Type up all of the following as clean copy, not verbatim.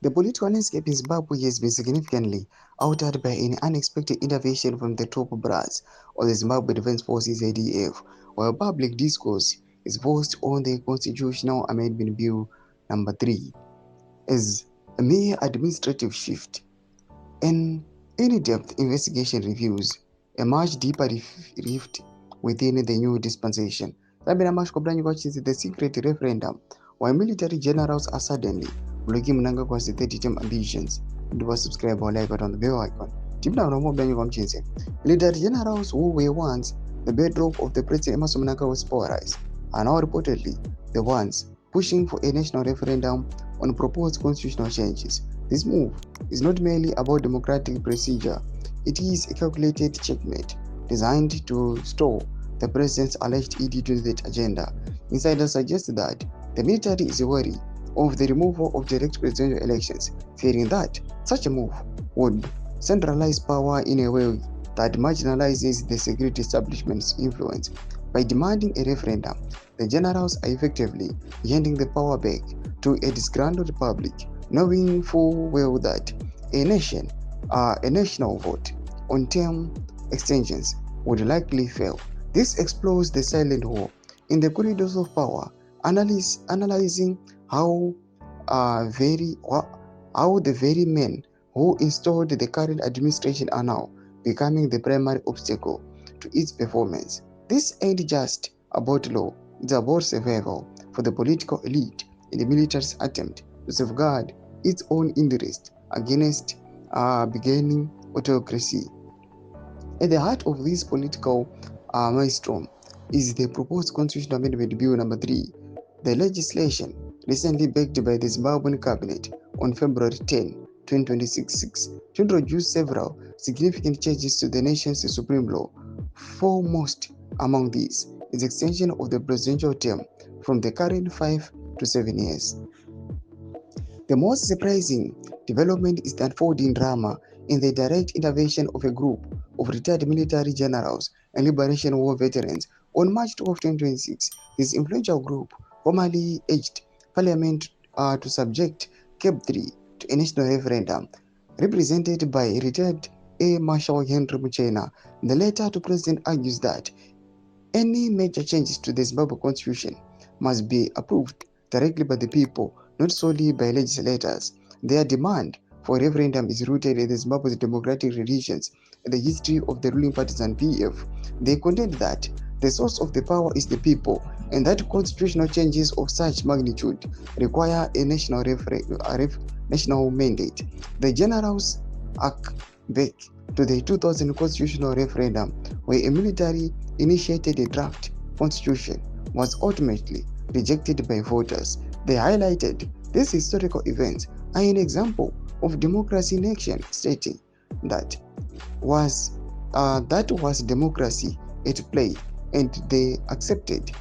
The political landscape in Zimbabwe has been significantly altered by an unexpected intervention from the top brass of the Zimbabwe Defense Forces (ZDF), while public discourse is focused on the Constitutional Amendment Bill number 3 as a mere administrative shift. An in-depth investigation reveals a much deeper rift within the new dispensation. The secret referendum, while military generals are suddenly blocking Mnangagwa's 30-term ambitions. Do subscribe or like on the bell icon. Military generals who were once the bedrock of the President Emmerson Mnangagwa's power rise are now reportedly the ones pushing for a national referendum on proposed constitutional changes. This move is not merely about democratic procedure, it is a calculated checkmate designed to stall the president's alleged ED28 agenda. Insiders suggest that the military is wary of the removal of direct presidential elections, fearing that such a move would centralize power in a way that marginalizes the security establishment's influence. By demanding a referendum, the generals are effectively handing the power back to a disgruntled public, knowing full well that a national vote on term extensions would likely fail. This explores the silent war in the corridors of power, analyzing how the very men who installed the current administration are now becoming the primary obstacle to its performance. This ain't just about law, it's about survival for the political elite in the military's attempt to safeguard its own interest against beginning autocracy. At the heart of this political maelstrom is the proposed Constitutional Amendment Bill number 3, the legislation recently backed by the Zimbabwean cabinet on February 10, 2026, to introduce several significant changes to the nation's supreme law. Foremost among these is extension of the presidential term from the current 5 to 7 years. The most surprising development is the unfolding drama in the direct intervention of a group of retired military generals and Liberation War veterans. On March 12, 2026, this influential group formally urged Parliament to subject CAB 3 to a national referendum, represented by retired Air Marshal Henry Muchena. The letter to President argues that any major changes to the Zimbabwe Constitution must be approved directly by the people, not solely by legislators. Their demand for a referendum is rooted in the Zimbabwe's democratic traditions and the history of the ruling parties and PF. They contend that the source of the power is the people, and that constitutional changes of such magnitude require a national mandate. The generals arc back to the 2000 constitutional referendum, where a military-initiated draft constitution was ultimately rejected by voters. They highlighted these historical events are an example of democracy in action, stating that was democracy at play, and they accepted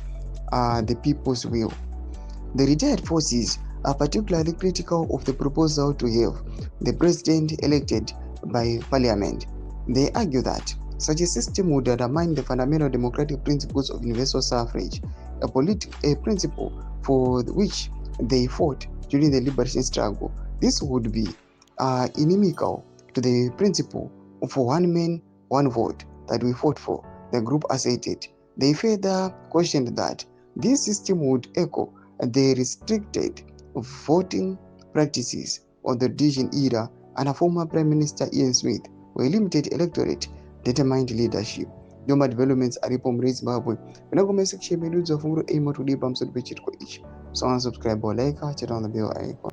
the people's will. The retired forces are particularly critical of the proposal to have the president elected by parliament. They argue that such a system would undermine the fundamental democratic principles of universal suffrage, a principle for which they fought during the liberation struggle. This would be inimical to the principle of one man, one vote that we fought for, the group asserted. They further questioned that this system would echo the restricted voting practices of the Rhodesian era and a former Prime Minister Ian Smith, where limited electorate determined leadership. Nyuma developments aripo muri Zimbabwe. Mnangagwa section meduzo funguro imo tulipa msod pechitko ichi. So subscribe or like, turn on the bell icon.